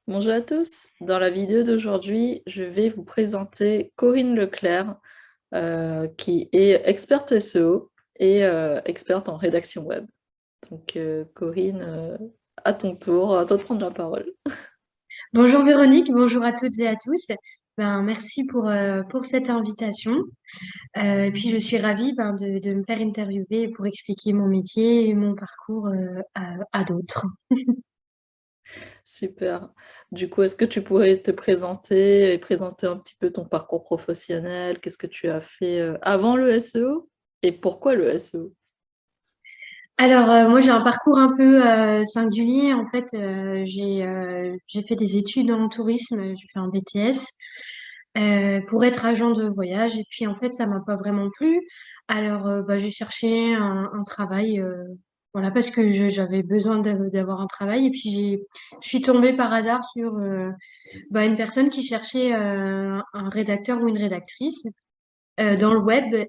Bonjour à tous. Dans la vidéo d'aujourd'hui, je vais vous présenter Corinne Leclerc, qui est experte SEO et experte en rédaction web. Donc, Corinne, à ton tour, à toi de prendre la parole. Bonjour Véronique, bonjour à toutes et à tous. Merci pour cette invitation. Et puis je suis ravie de me faire interviewer pour expliquer mon métier et mon parcours à d'autres. Super. Du coup, est-ce que tu pourrais te présenter et présenter un petit peu ton parcours professionnel? Qu'est-ce que tu as fait avant le SEO et pourquoi le SEO? Moi j'ai un parcours un peu singulier. En fait, j'ai fait des études en tourisme, j'ai fait un BTS pour être agent de voyage. Et puis en fait, ça m'a pas vraiment plu. J'ai cherché un travail, voilà, parce que j'avais besoin d'avoir un travail. Et puis je suis tombée par hasard sur une personne qui cherchait un rédacteur ou une rédactrice dans le web.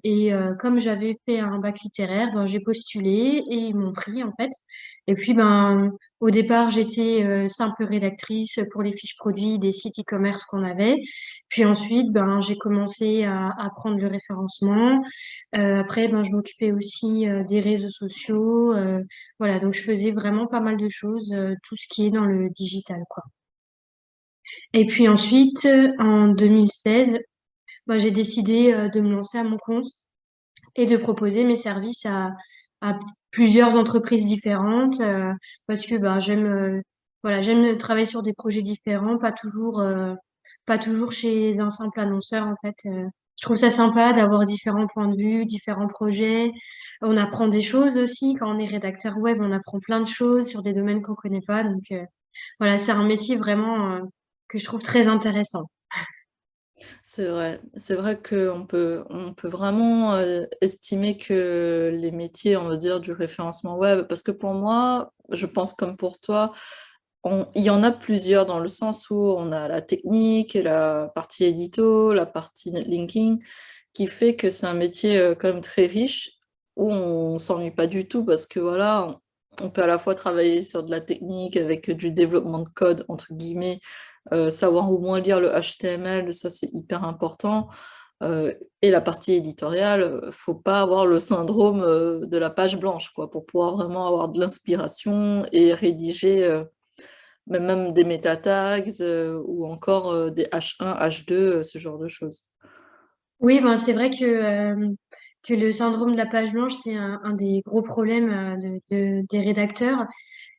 Comme j'avais fait un bac littéraire, j'ai postulé et ils m'ont pris en fait. Et puis au départ, j'étais simple rédactrice pour les fiches produits des sites e-commerce qu'on avait. Puis ensuite, j'ai commencé à prendre le référencement. Après, je m'occupais aussi des réseaux sociaux. Voilà, donc je faisais vraiment pas mal de choses, tout ce qui est dans le digital, quoi. Et puis ensuite, en 2016, j'ai décidé de me lancer à mon compte et de proposer mes services à plusieurs entreprises différentes parce que j'aime travailler sur des projets différents, pas toujours chez un simple annonceur en fait. Je trouve ça sympa d'avoir différents points de vue, différents projets. On apprend des choses aussi quand on est rédacteur web, on apprend plein de choses sur des domaines qu'on connaît pas. Voilà, c'est un métier vraiment que je trouve très intéressant. C'est vrai on peut vraiment estimer que les métiers, on va dire, du référencement web, parce que pour moi, je pense comme pour toi, il y en a plusieurs dans le sens où on a la technique, la partie édito, la partie netlinking, qui fait que c'est un métier quand même très riche, où on s'ennuie pas du tout, parce que voilà, on peut à la fois travailler sur de la technique avec du développement de code, entre guillemets, savoir au moins lire le HTML, ça c'est hyper important. Euh, et la partie éditoriale, faut pas avoir le syndrome de la page blanche, quoi, pour pouvoir vraiment avoir de l'inspiration et rédiger même des meta tags ou encore des H1, H2, ce genre de choses. Oui, c'est vrai que le syndrome de la page blanche, c'est un des gros problèmes des rédacteurs. Ouais.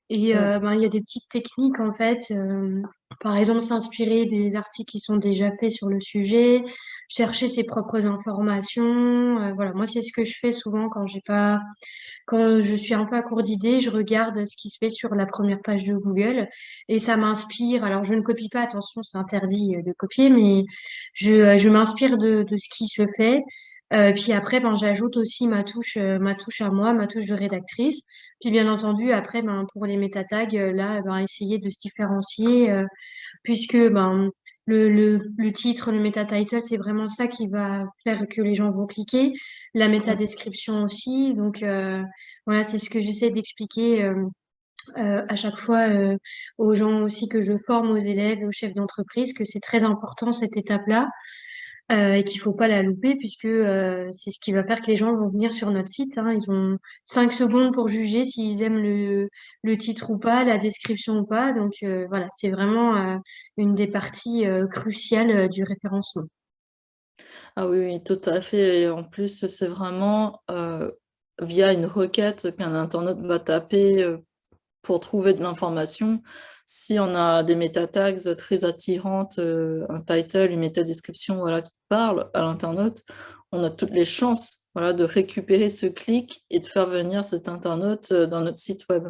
Il y a des petites techniques, en fait. Par exemple, s'inspirer des articles qui sont déjà faits sur le sujet, chercher ses propres informations. Voilà, moi, c'est ce que je fais souvent quand je suis un peu à court d'idées, je regarde ce qui se fait sur la première page de Google et ça m'inspire. Alors, je ne copie pas, attention, c'est interdit de copier, mais je m'inspire de ce qui se fait. Puis après, j'ajoute aussi ma touche à moi, ma touche de rédactrice. Puis bien entendu, après, pour les méta tags, essayer de se différencier, puisque le titre, le meta title, c'est vraiment ça qui va faire que les gens vont cliquer. La méta description aussi. Voilà, c'est ce que j'essaie d'expliquer à chaque fois aux gens aussi que je forme, aux élèves, aux chefs d'entreprise, que c'est très important cette étape-là et qu'il faut pas la louper puisque c'est ce qui va faire que les gens vont venir sur notre site, hein. Ils ont 5 secondes pour juger s'ils aiment le titre ou pas, la description ou pas. Voilà, c'est vraiment une des parties cruciales du référencement. Ah oui, oui, tout à fait. Et en plus, c'est vraiment via une requête qu'un internaute va taper pour trouver de l'information. Si on a des meta tags très attirantes, un title, une méta description, voilà, qui parle à l'internaute, on a toutes les chances, voilà, de récupérer ce clic et de faire venir cet internaute dans notre site web.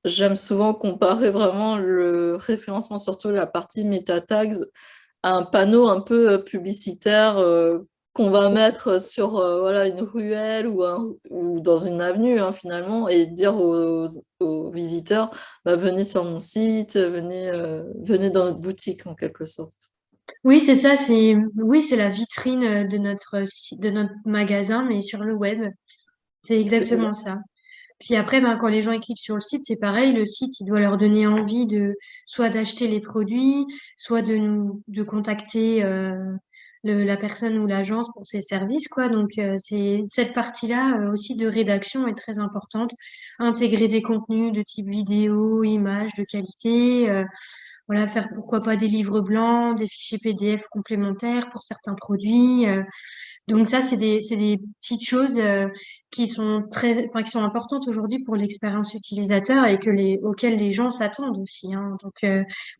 J'aime souvent comparer vraiment le référencement, surtout la partie meta tags, à un panneau un peu publicitaire qu'on va mettre sur voilà, une ruelle ou dans une avenue hein, finalement et dire aux visiteurs bah, venez sur mon site, venez dans notre boutique en quelque sorte. Oui, c'est ça, c'est la vitrine de de notre magasin, mais sur le web. C'est C'est exactement ça. Puis après, ben, quand les gens ils cliquent sur le site, c'est pareil, le site, il doit leur donner envie de soit d'acheter les produits, soit de contacter la personne ou l'agence pour ses services, quoi. Donc, c'est cette partie-là aussi de rédaction est très importante. Intégrer des contenus de type vidéo, images de qualité, voilà, faire pourquoi pas des livres blancs, des fichiers PDF complémentaires pour certains produits. Donc ça, c'est des petites choses qui sont qui sont importantes aujourd'hui pour l'expérience utilisateur et auxquelles les gens s'attendent aussi, hein. Donc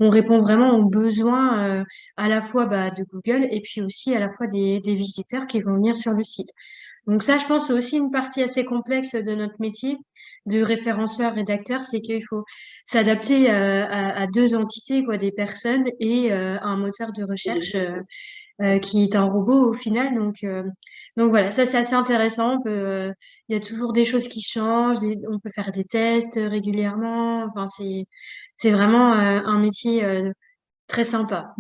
on répond vraiment aux besoins à la fois bah, de Google et puis aussi à la fois des visiteurs qui vont venir sur le site. Donc ça, je pense, c'est aussi une partie assez complexe de notre métier de référenceur, rédacteur, c'est qu'il faut s'adapter à deux entités, quoi, des personnes et un moteur de Et les recherche robots. qui est un robot au final. Donc voilà, ça c'est assez intéressant. Il y a toujours des choses qui changent, on peut faire des tests régulièrement. Enfin, c'est vraiment un métier très sympa.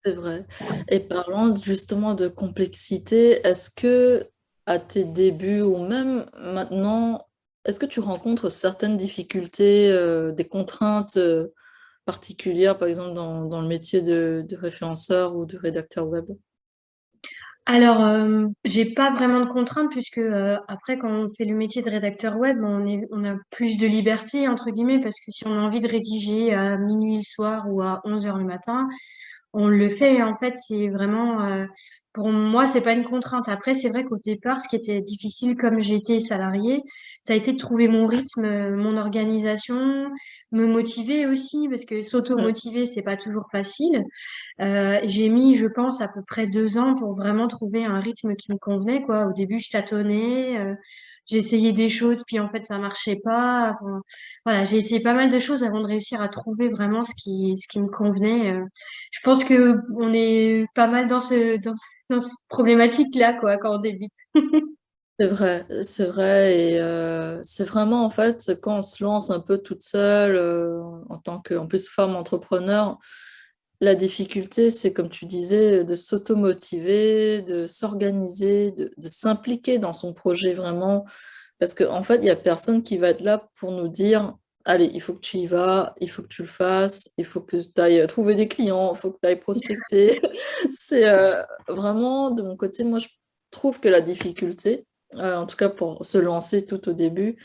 C'est vrai. Et parlant justement de complexité, est-ce que à tes débuts ou même maintenant, est-ce que tu rencontres certaines difficultés, des contraintes particulières, par exemple dans le métier de référenceur ou de rédacteur web? Alors, j'ai pas vraiment de contraintes puisque après, quand on fait le métier de rédacteur web, on a plus de liberté entre guillemets parce que si on a envie de rédiger à minuit le soir ou à 11 heures le matin, on le fait. En fait, c'est vraiment pour moi, c'est pas une contrainte. Après, c'est vrai qu'au départ, ce qui était difficile, comme j'étais salariée, ça a été de trouver mon rythme, mon organisation, me motiver aussi parce que Ouais. s'auto-motiver, c'est pas toujours facile. J'ai mis, je pense, à peu près 2 ans pour vraiment trouver un rythme qui me convenait, quoi. Au début, je tâtonnais, j'ai essayé des choses, puis en fait, ça marchait pas. Enfin, voilà, j'ai essayé pas mal de choses avant de réussir à trouver vraiment ce qui me convenait. Je pense que on est pas mal dans cette problématique-là, quoi, quand on débute. C'est vrai, et c'est vraiment en fait quand on se lance un peu toute seule en tant que, en plus, femme entrepreneur, la difficulté, c'est comme tu disais, de s'auto-motiver, de s'organiser, de s'impliquer dans son projet vraiment, parce qu'en fait, il y a personne qui va être là pour nous dire, allez, il faut que tu y vas, il faut que tu le fasses, il faut que tu ailles trouver des clients, il faut que tu ailles prospecter. C'est vraiment, de mon côté, moi, je trouve que la difficulté, en tout cas pour se lancer tout au début,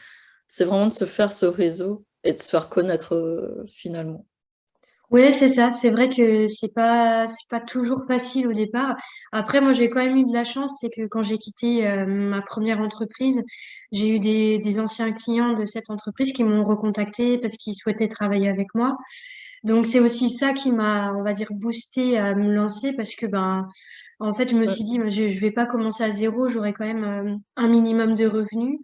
c'est vraiment de se faire ce réseau et de se faire connaître finalement. Ouais, c'est ça. C'est vrai que c'est pas toujours facile au départ. Après, moi, j'ai quand même eu de la chance, c'est que quand j'ai quitté ma première entreprise, j'ai eu des anciens clients de cette entreprise qui m'ont recontacté parce qu'ils souhaitaient travailler avec moi. Donc, c'est aussi ça qui m'a, on va dire, boosté à me lancer parce que ben, en fait, je me Ouais. suis dit, ben, je vais pas commencer à zéro, j'aurai quand même un minimum de revenus.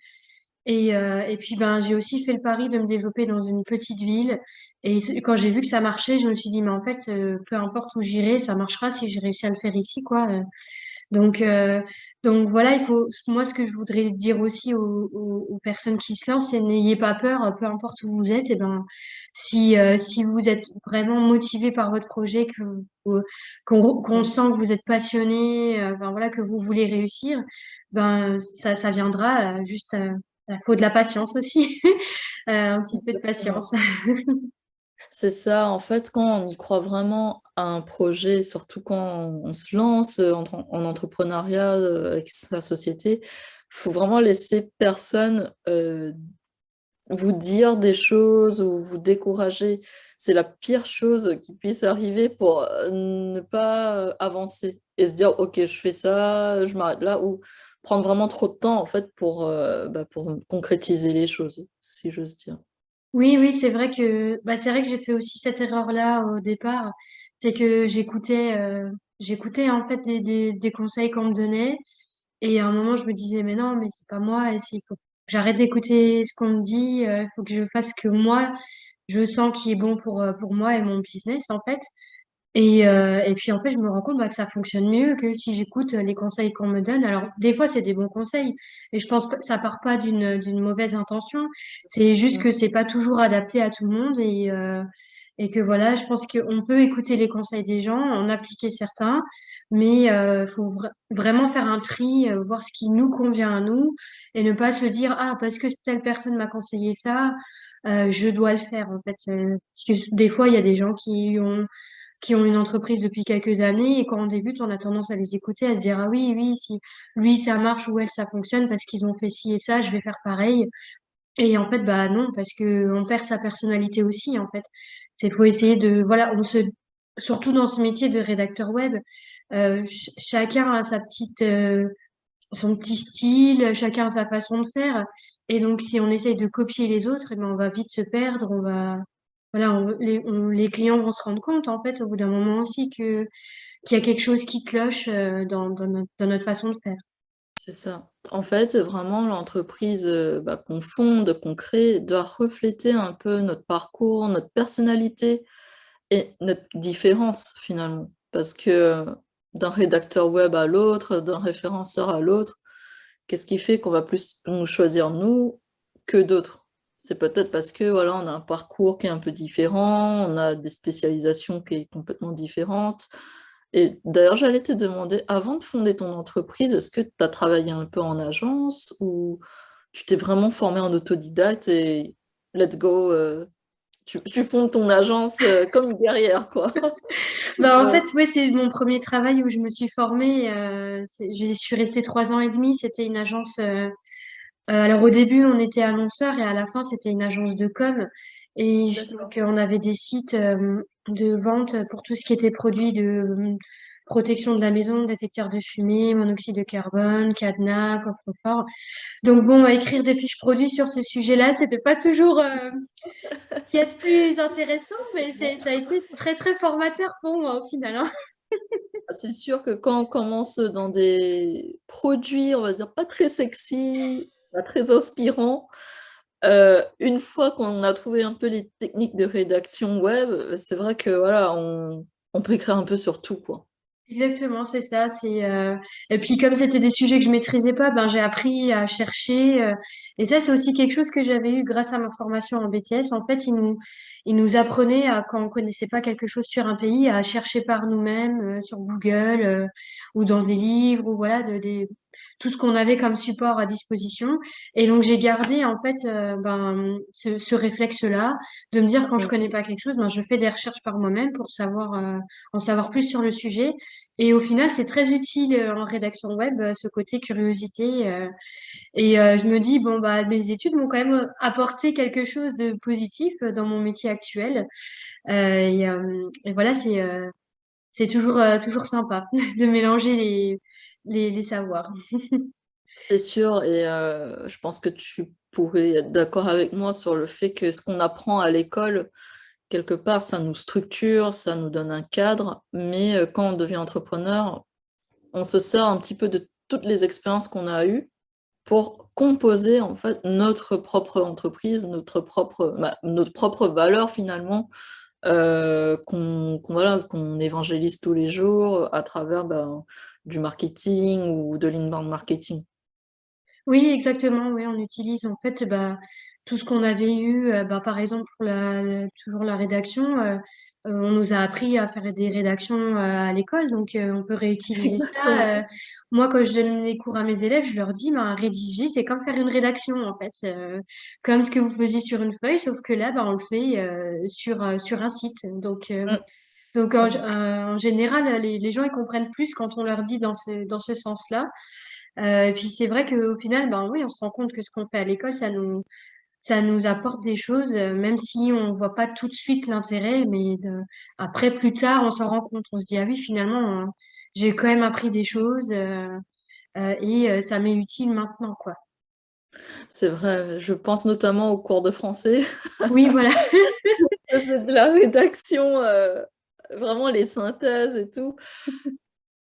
Et puis, ben, j'ai aussi fait le pari de me développer dans une petite ville. Et quand j'ai vu que ça marchait, je me suis dit, mais en fait, peu importe où j'irai, ça marchera si j'ai réussi à le faire ici, quoi. Donc, euh, donc voilà, moi, ce que je voudrais dire aussi aux personnes qui se lancent, c'est n'ayez pas peur, peu importe où vous êtes. Et ben, si vous êtes vraiment motivé par votre projet, qu'on Mm. sent que vous êtes passionné, ben voilà, que vous voulez réussir, ben ça viendra. Juste, il faut de la patience aussi, un petit peu de Exactement. patience. C'est ça, en fait, quand on y croit vraiment à un projet, surtout quand on se lance en entrepreneuriat avec sa société, faut vraiment laisser personne vous dire des choses ou vous décourager. C'est la pire chose qui puisse arriver pour ne pas avancer et se dire, OK, je fais ça, je m'arrête là, ou prendre vraiment trop de temps, en fait, pour concrétiser les choses, si j'ose dire. Oui, oui, c'est vrai que j'ai fait aussi cette erreur-là au départ, c'est que j'écoutais en fait des conseils qu'on me donnait et à un moment je me disais mais non mais c'est pas moi et il faut que j'arrête d'écouter ce qu'on me dit, il faut que je fasse ce que moi je sens qui est bon pour moi et mon business en fait. Et puis en fait, je me rends compte bah, que ça fonctionne mieux que si j'écoute les conseils qu'on me donne. Alors des fois, c'est des bons conseils, et je pense pas que ça part pas d'une mauvaise intention. C'est juste Mm. que c'est pas toujours adapté à tout le monde et que voilà, je pense qu'on peut écouter les conseils des gens, en appliquer certains, mais faut vraiment faire un tri, voir ce qui nous convient à nous et ne pas se dire, ah, parce que telle personne m'a conseillé ça, je dois le faire, en fait. Parce que des fois, il y a des gens qui ont une entreprise depuis quelques années et quand on débute, on a tendance à les écouter, à se dire, ah oui, oui, si lui, ça marche ou elle, ça fonctionne parce qu'ils ont fait ci et ça, je vais faire pareil. Et en fait, bah non, parce que on perd sa personnalité aussi, en fait. C'est faut essayer de, voilà, surtout dans ce métier de rédacteur web, chacun a son petit style, chacun a sa façon de faire. Et donc, si on essaye de copier les autres, eh ben, on va vite se perdre, voilà, les clients vont se rendre compte, en fait, au bout d'un moment aussi qu'il y a quelque chose qui cloche, dans notre façon de faire. C'est ça. En fait, vraiment, l'entreprise bah, qu'on fonde, qu'on crée, doit refléter un peu notre parcours, notre personnalité et notre différence finalement. Parce que d'un rédacteur web à l'autre, d'un référenceur à l'autre, qu'est-ce qui fait qu'on va plus nous choisir nous que d'autres? C'est peut-être parce que voilà, on a un parcours qui est un peu différent, on a des spécialisations qui est complètement différentes. Et d'ailleurs, j'allais te demander, avant de fonder ton entreprise, est-ce que tu as travaillé un peu en agence ou tu t'es vraiment formé en autodidacte et let's go, tu fondes ton agence comme une guerrière, quoi. Bah, en Ouais, fait, ouais, c'est mon premier travail où je me suis formée. J'y suis restée 3 ans et demi. C'était une agence. Alors au début, on était annonceur et à la fin, c'était une agence de com. Et d'accord. donc, on avait des sites de vente pour tout ce qui était produits de protection de la maison, détecteurs de fumée, monoxyde de carbone, cadenas, coffre-fort. Donc bon, écrire des fiches produits sur ce sujet-là, c'était pas toujours ce qu'il y a de plus intéressant, mais ça a été très très formateur pour moi au final, hein. C'est sûr que quand on commence dans des produits, on va dire, pas très sexy, pas très inspirants, une fois qu'on a trouvé un peu les techniques de rédaction web, c'est vrai que voilà, on peut écrire un peu sur tout, quoi. Exactement, c'est ça. Et puis comme c'était des sujets que je maîtrisais pas, ben j'ai appris à chercher. Et ça, c'est aussi quelque chose que j'avais eu grâce à ma formation en BTS. En fait, ils nous apprenaient à, quand on connaissait pas quelque chose sur un pays, à chercher par nous-mêmes sur Google ou dans des livres ou voilà, tout ce qu'on avait comme support à disposition. Et donc j'ai gardé en fait ce réflexe-là de me dire quand je Mm. connais pas quelque chose, ben je fais des recherches par moi-même pour savoir en savoir plus sur le sujet. Et au final, c'est très utile en rédaction web, ce côté curiosité. Je me dis, bon, bah, mes études m'ont quand même apporté quelque chose de positif dans mon métier actuel. Et voilà, c'est toujours sympa de mélanger les savoirs. C'est sûr, et je pense que tu pourrais être d'accord avec moi sur le fait que ce qu'on apprend à l'école, quelque part, ça nous structure, ça nous donne un cadre, mais quand on devient entrepreneur, on se sert un petit peu de toutes les expériences qu'on a eues pour composer en fait notre propre entreprise, notre propre valeur finalement, voilà, qu'on évangélise tous les jours à travers ben, du marketing ou de l'inbound marketing. Oui, exactement. Oui, on utilise en fait bah, tout ce qu'on avait eu. Bah, par exemple, pour toujours la rédaction, on nous a appris à faire des rédactions à l'école, donc on peut réutiliser ça. Exactement. Moi, quand je donne les cours à mes élèves, je leur dis, bah, rédiger, c'est comme faire une rédaction en fait, comme ce que vous faisiez sur une feuille, sauf que là, bah, on le fait sur un site. Mm. Donc Sur un site. en général, les gens ils comprennent plus quand on leur dit dans ce sens-là. Et puis c'est vrai qu'au final, ben oui, on se rend compte que ce qu'on fait à l'école, ça nous apporte des choses, même si on voit pas tout de suite l'intérêt, après, plus tard, on s'en rend compte. On se dit, ah oui, finalement, j'ai quand même appris des choses, ça m'est utile maintenant, quoi. C'est vrai, je pense notamment aux cours de français. Oui, voilà. C'est de la rédaction, vraiment les synthèses et tout.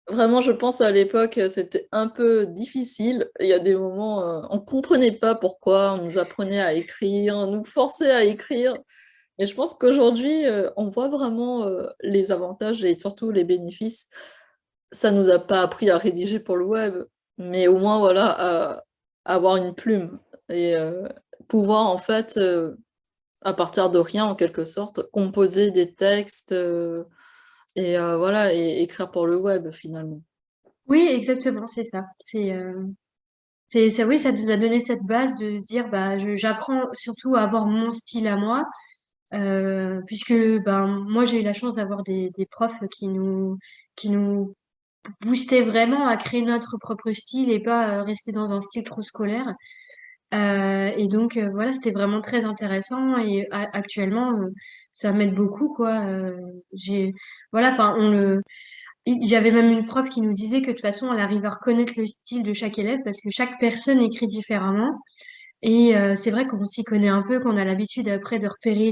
Vraiment, je pense à l'époque, c'était un peu difficile. Il y a des moments, on comprenait pas pourquoi on nous apprenait à écrire, on nous forçait à écrire. Mais je pense qu'aujourd'hui, on voit vraiment les avantages et surtout les bénéfices. Ça nous a pas appris à rédiger pour le web, mais au moins, voilà, à avoir une plume et pouvoir, en fait, à partir de rien, en quelque sorte, composer des textes, et voilà, et écrire pour le web finalement. Oui, exactement, c'est ça. Oui, ça nous a donné cette base de se dire, bah, j'apprends surtout à avoir mon style à moi, puisque ben moi j'ai eu la chance d'avoir des profs qui nous boostaient vraiment à créer notre propre style et pas rester dans un style trop scolaire. Et donc voilà, c'était vraiment très intéressant et actuellement ça m'aide beaucoup quoi. J'ai voilà, enfin j'avais même une prof qui nous disait que de toute façon elle arrive à reconnaître le style de chaque élève parce que chaque personne écrit différemment. Et c'est vrai qu'on s'y connaît un peu, qu'on a l'habitude après de repérer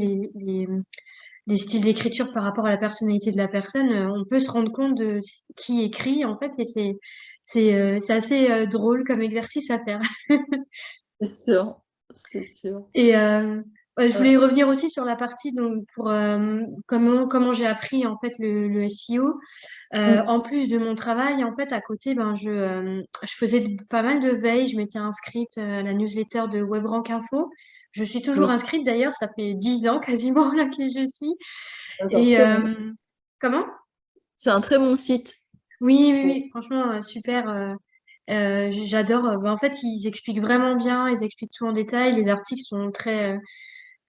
les styles d'écriture par rapport à la personnalité de la personne. On peut se rendre compte de qui écrit en fait et c'est assez drôle comme exercice à faire. C'est sûr, c'est sûr. Et ouais, je voulais Ouais. revenir aussi sur la partie donc pour comment j'ai appris en fait le SEO. Mm. En plus de mon travail, en fait, à côté, ben je faisais pas mal de veille. Je m'étais inscrite à la newsletter de WebRank Info. Je suis toujours Oui, inscrite d'ailleurs, ça fait 10 ans quasiment là que je suis. c'est un Et très bon, comment? c'est un très bon site. Oui, oui, Bon. oui, franchement, super. J'adore. Ben, en fait, ils expliquent vraiment bien, ils expliquent tout en détail. Les articles sont très,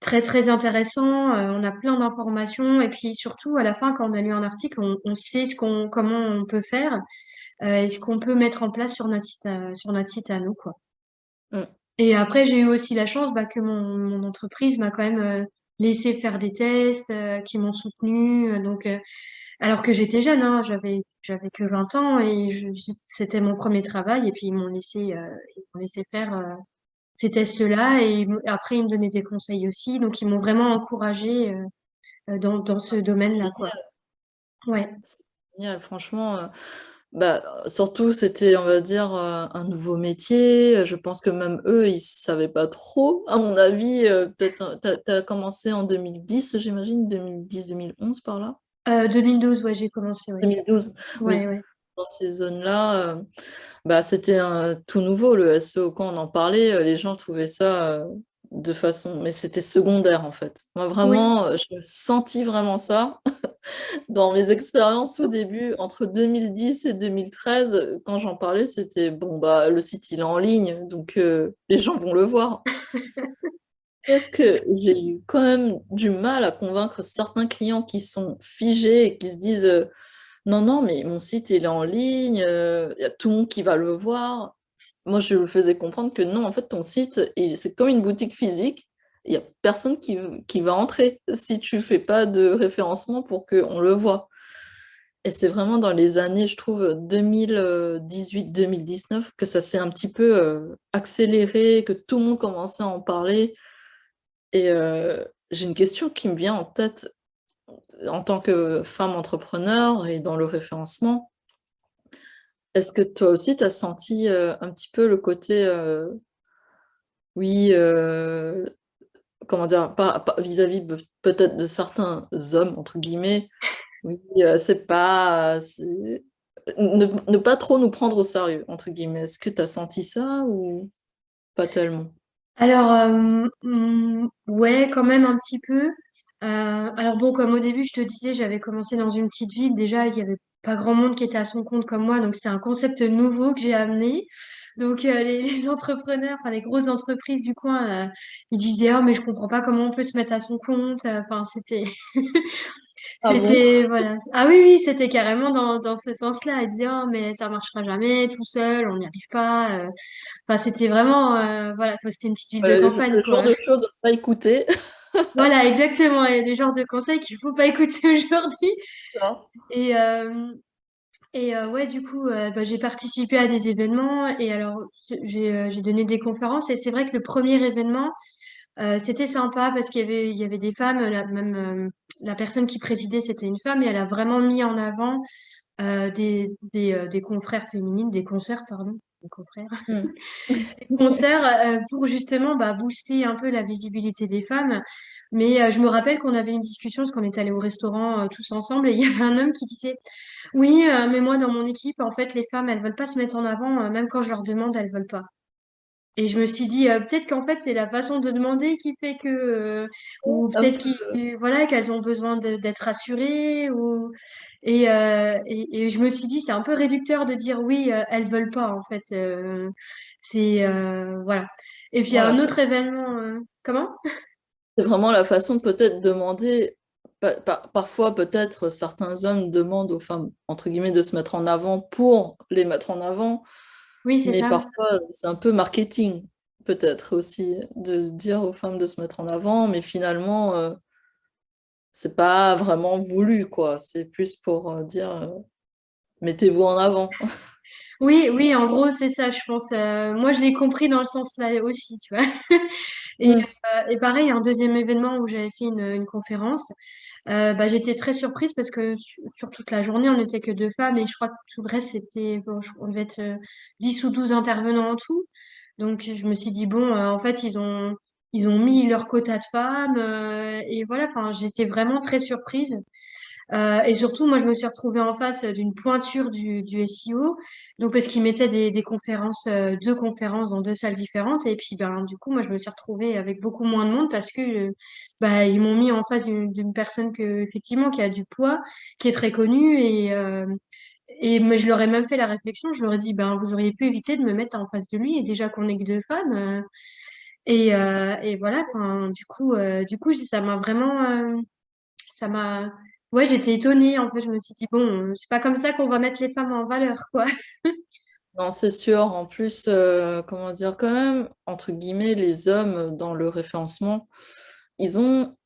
très intéressants. On a plein d'informations. Et puis surtout, à la fin, quand on a lu un article, on sait comment on peut faire et ce qu'on peut mettre en place sur notre site à nous, quoi. Mm. Et après, j'ai eu aussi la chance bah, que mon entreprise m'a quand même laissé faire des tests, qui m'ont soutenu. Alors que j'étais jeune, hein, j'avais que 20 ans et c'était mon premier travail. Et puis ils m'ont laissé faire ces tests-là. Et après, ils me donnaient des conseils aussi. Donc, ils m'ont vraiment encouragée dans ce domaine-là, quoi. Ouais. C'est génial, franchement. Bah, surtout, c'était, on va dire, un nouveau métier. Je pense que même eux, ils savaient pas trop. À mon avis, peut-être, t'as commencé en 2010, j'imagine, 2010-2011 par là. 2012, ouais, j'ai commencé, ouais. 2012, Ouais, oui. ouais. Dans ces zones-là, bah, c'était tout nouveau, le SEO. Quand on en parlait, les gens trouvaient ça de façon... Mais c'était secondaire, en fait. Moi, Oui. vraiment, j'ai senti vraiment ça. Dans mes expériences au début, entre 2010 et 2013, quand j'en parlais, c'était bon, bah le site il est en ligne, donc les gens vont le voir. Parce que j'ai eu quand même du mal à convaincre certains clients qui sont figés et qui se disent non, non, mais mon site il est en ligne, il y a tout le monde qui va le voir. Moi, je lui faisais comprendre que non, en fait, ton site, c'est comme une boutique physique. Il n'y a personne qui va entrer si tu fais pas de référencement pour qu'on le voit. Et c'est vraiment dans les années, je trouve, 2018-2019 que ça s'est un petit peu accéléré, que tout le monde commençait à en parler. Et j'ai une question qui me vient en tête en tant que femme entrepreneur et dans le référencement. Est-ce que toi aussi, tu as senti un petit peu le côté, oui, comment dire, vis-à-vis peut-être de certains hommes, entre guillemets, oui, c'est pas... ne pas trop nous prendre au sérieux, entre guillemets. Est-ce que tu as senti ça ou pas tellement? Alors, ouais, quand même un petit peu. Alors bon, comme au début, je te disais, j'avais commencé dans une petite ville. Déjà, il y avait pas grand monde qui était à son compte comme moi, donc c'était un concept nouveau que j'ai amené. Donc, les entrepreneurs, enfin les grosses entreprises du coin, ils disaient, oh, mais je comprends pas comment on peut se mettre à son compte. Enfin, Ah bon? voilà. Ah oui, oui, c'était carrément dans ce sens-là. Ils disaient, oh, mais ça marchera jamais tout seul, on n'y arrive pas. Enfin, c'était vraiment, voilà, c'était une petite ville de campagne, Le genre quoi. de choses à pas écouter. Voilà, exactement. Et le genre de conseils qu'il faut pas écouter aujourd'hui. Non. Et, ouais, du coup, bah, j'ai participé à des événements et alors j'ai donné des conférences et c'est vrai que le premier événement, c'était sympa parce il y avait des femmes, même la personne qui présidait, c'était une femme et elle a vraiment mis en avant des confrères féminines, des concerts, pardon, des confrères. Hmm. Concert pour justement bah, booster un peu la visibilité des femmes. Mais je me rappelle qu'on avait une discussion parce qu'on est allé au restaurant tous ensemble et il y avait un homme qui disait, oui, mais moi dans mon équipe, en fait, les femmes, elles veulent pas se mettre en avant, même quand je leur demande, elles veulent pas. Et je me suis dit, peut-être qu'en fait, c'est la façon de demander qui fait que, ou Un peut-être voilà, qu'elles ont besoin d'être rassurées, et je me suis dit, c'est un peu réducteur de dire oui, elles veulent pas, en fait. Voilà. Et puis, il y a Voilà, un autre événement, comment? c'est vraiment la façon peut-être de demander. Parfois, peut-être, certains hommes demandent aux femmes, entre guillemets, de se mettre en avant pour les mettre en avant, Oui, c'est mais ça. parfois, c'est un peu marketing, peut-être aussi, de dire aux femmes de se mettre en avant, mais finalement, c'est pas vraiment voulu, quoi. C'est plus pour dire, mettez-vous en avant. Oui, oui, en gros, c'est ça, je pense. Moi, je l'ai compris dans le sens là aussi, tu vois. Et, Mm. et pareil, un deuxième événement où j'avais fait une conférence, bah, j'étais très surprise parce que sur toute la journée, on n'était que deux femmes et je crois que tout le reste, c'était, bon, on devait être 10 ou 12 intervenants en tout. Donc, je me suis dit, bon, en fait, ils ont mis leur quota de femmes et voilà, enfin, j'étais vraiment très surprise. Et surtout, moi, je me suis retrouvée en face d'une pointure du SEO. Donc, parce qu'ils mettaient des conférences, deux conférences dans deux salles différentes. Et puis, ben, du coup, moi, je me suis retrouvée avec beaucoup moins de monde parce que, bah, ils m'ont mis en face d'une personne effectivement, qui a du poids, qui est très connue. Et mais je leur ai même fait la réflexion. Je leur ai dit, ben, vous auriez pu éviter de me mettre en face de lui. Et déjà qu'on est que deux femmes. Et voilà, enfin, du coup, ça m'a vraiment, ça m'a, ouais, j'étais étonnée. En fait, je me suis dit, bon, c'est pas comme ça qu'on va mettre les femmes en valeur, quoi. Non, c'est sûr. En plus, comment dire, quand même, entre guillemets, les hommes dans le référencement, ils ont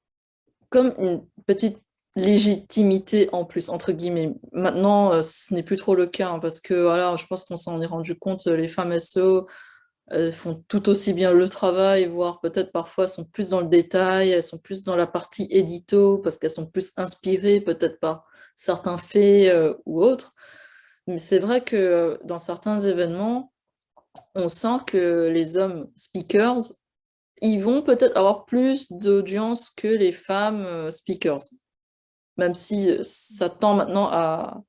comme une petite légitimité en plus, entre guillemets. Maintenant, ce n'est plus trop le cas, hein, parce que voilà, je pense qu'on s'en est rendu compte, les femmes SEO font tout aussi bien le travail, voire peut-être parfois sont plus dans le détail, elles sont plus dans la partie édito, parce qu'elles sont plus inspirées peut-être par certains faits ou autres. Mais c'est vrai que dans certains événements, on sent que les hommes speakers, ils vont peut-être avoir plus d'audience que les femmes speakers, même si ça tend maintenant à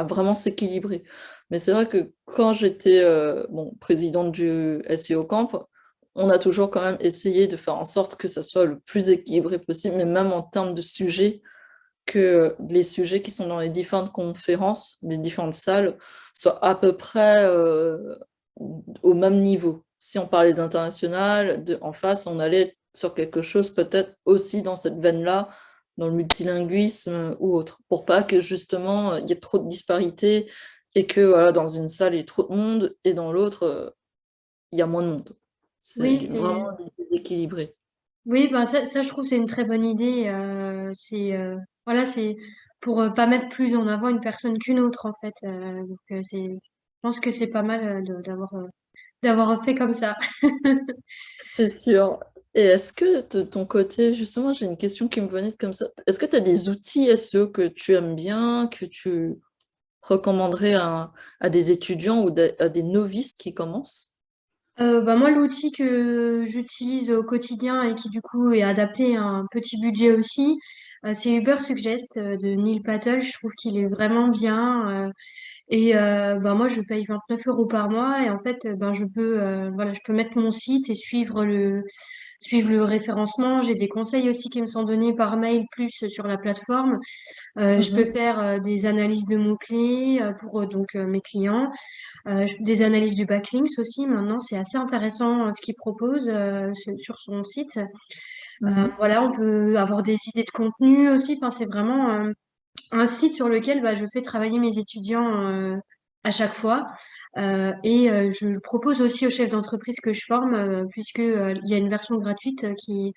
vraiment s'équilibrer. Mais c'est vrai que quand j'étais bon, présidente du SEO Camp, on a toujours quand même essayé de faire en sorte que ça soit le plus équilibré possible, mais même en termes de sujets, que les sujets qui sont dans les différentes conférences, les différentes salles, soient à peu près au même niveau. Si on parlait d'international, en face, on allait sur quelque chose peut-être aussi dans cette veine-là, dans le multilinguisme ou autre, pour pas que justement il y ait trop de disparités et que voilà, dans une salle il y ait trop de monde et dans l'autre il y a moins de monde. C'est Oui, vraiment l'idée d'équilibrer. oui, ben ça, je trouve c'est une très bonne idée. Voilà, c'est pour pas mettre plus en avant une personne qu'une autre, en fait. Je pense que c'est pas mal d'avoir fait comme ça. C'est sûr. Et est-ce que de ton côté, justement, j'ai une question qui me venait comme ça. Est-ce que tu as des outils SEO que tu aimes bien, que tu recommanderais à des étudiants ou à des novices qui commencent? Bah moi, l'outil que j'utilise au quotidien et qui du coup est adapté à un petit budget aussi, c'est Uber Suggest de Neil Patel. Je trouve qu'il est vraiment bien. Bah moi, je paye 29 € par mois et en fait, ben voilà, je peux mettre mon site et suivre le référencement. J'ai des conseils aussi qui me sont donnés par mail plus sur la plateforme. Je peux Mhm. faire des analyses de mots-clés pour mes clients. Des analyses du backlinks aussi. Maintenant, c'est assez intéressant ce qu'il propose sur son site. Mhm. Voilà, on peut avoir des idées de contenu aussi. Enfin, c'est vraiment un site sur lequel bah, je fais travailler mes étudiants à chaque fois. Je propose aussi aux chefs d'entreprise que je forme, puisque il y a une version gratuite qui est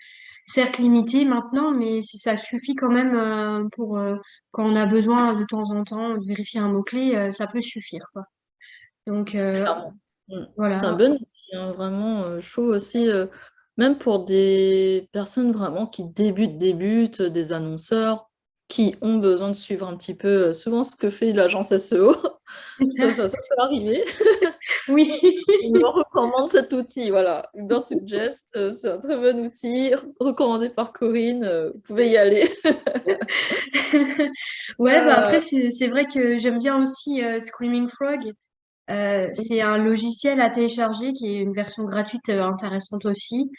certes limitée maintenant, mais si ça suffit quand même pour quand on a besoin de temps en temps de vérifier un mot-clé, ça peut suffire, quoi. Donc Clairement. Mm. C'est un voilà. bon outil, hein, vraiment. Je trouve aussi, même pour des personnes vraiment qui débutent, des annonceurs qui ont besoin de suivre un petit peu souvent ce que fait l'agence SEO. Ça peut arriver. Oui. Je me recommande cet outil, voilà. Uber Suggest, c'est un très bon outil, recommandé par Corinne, vous pouvez y aller. Ouais, bah Euh, après, c'est vrai que j'aime bien aussi Screaming Frog. C'est un logiciel à télécharger qui est une version gratuite intéressante aussi.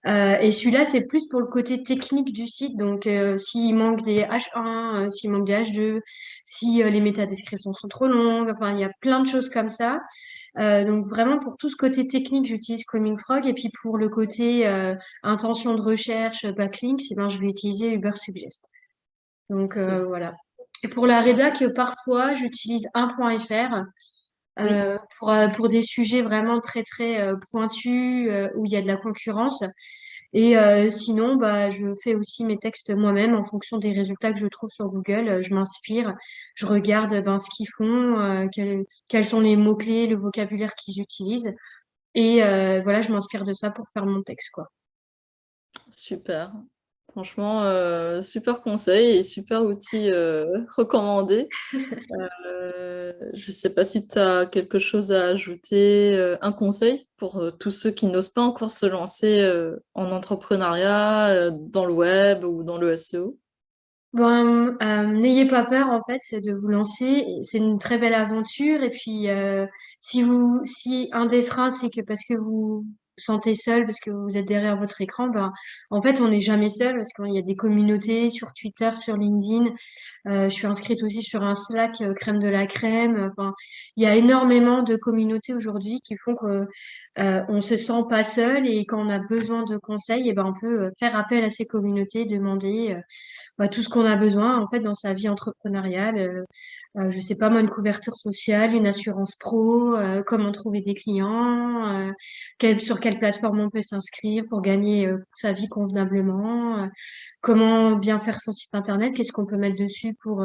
Et celui-là, c'est plus pour le côté technique du site. Donc, s'il manque des H1, s'il manque des H2, si les métadescriptions sont trop longues, enfin, il y a plein de choses comme ça. Donc, vraiment, pour tout ce côté technique, j'utilise Screaming Frog. Et puis, pour le côté intention de recherche, backlinks, eh ben, je vais utiliser Ubersuggest. Donc, C'est voilà. Et pour la rédac, parfois, j'utilise 1.fr oui, pour des sujets vraiment très, très pointus où il y a de la concurrence. Et sinon, bah, je fais aussi mes textes moi-même en fonction des résultats que je trouve sur Google. Je m'inspire, je regarde ben, ce qu'ils font, quels sont les mots-clés, le vocabulaire qu'ils utilisent. Et voilà, je m'inspire de ça pour faire mon texte, quoi. super. Franchement, super conseil et super outil, recommandé. Je ne sais pas si tu as quelque chose à ajouter, un conseil pour tous ceux qui n'osent pas encore se lancer en entrepreneuriat, dans le web ou dans le SEO. Bon, n'ayez pas peur en fait de vous lancer. C'est une très belle aventure. Et puis, si un des freins c'est que parce que vous vous sentez seul, parce que vous êtes derrière votre écran, ben, en fait, on n'est jamais seul parce qu'il y a des communautés sur Twitter, sur LinkedIn. Je suis inscrite aussi sur un Slack crème de la crème. Enfin, il y a énormément de communautés aujourd'hui qui font que on se sent pas seul et quand on a besoin de conseils, et ben on peut faire appel à ces communautés, demander bah, tout ce qu'on a besoin en fait dans sa vie entrepreneuriale. Je sais pas moi, une couverture sociale, une assurance pro, comment trouver des clients, sur quelle plateforme on peut s'inscrire pour gagner sa vie convenablement, comment bien faire son site internet, qu'est-ce qu'on peut mettre dessus pour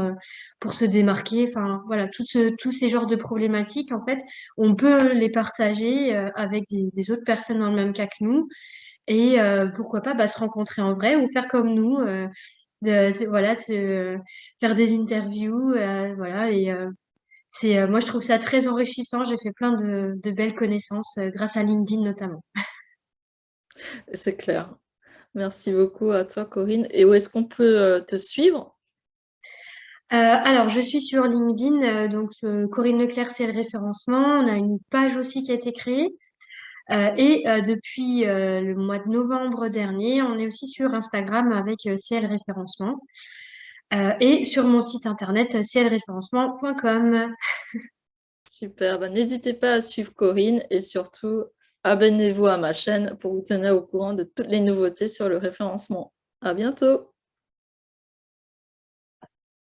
se démarquer. Enfin voilà, tous ces genres de problématiques en fait, on peut les partager avec des autres personnes dans le même cas que nous. Et pourquoi pas bah, se rencontrer en vrai ou faire comme nous, voilà, faire des interviews, voilà. Et moi, je trouve ça très enrichissant. J'ai fait plein de belles connaissances grâce à LinkedIn notamment. C'est clair. Merci beaucoup à toi, Corinne. Et où est-ce qu'on peut te suivre? Alors, je suis sur LinkedIn, donc Corinne Leclerc, c'est le référencement. On a une page aussi qui a été créée. Et depuis le mois de novembre dernier, on est aussi sur Instagram avec CL Référencement. Et sur mon site internet clréférencement.com. Super. Bah, n'hésitez pas à suivre Corinne et surtout, abonnez-vous à ma chaîne pour vous tenir au courant de toutes les nouveautés sur le référencement. À bientôt!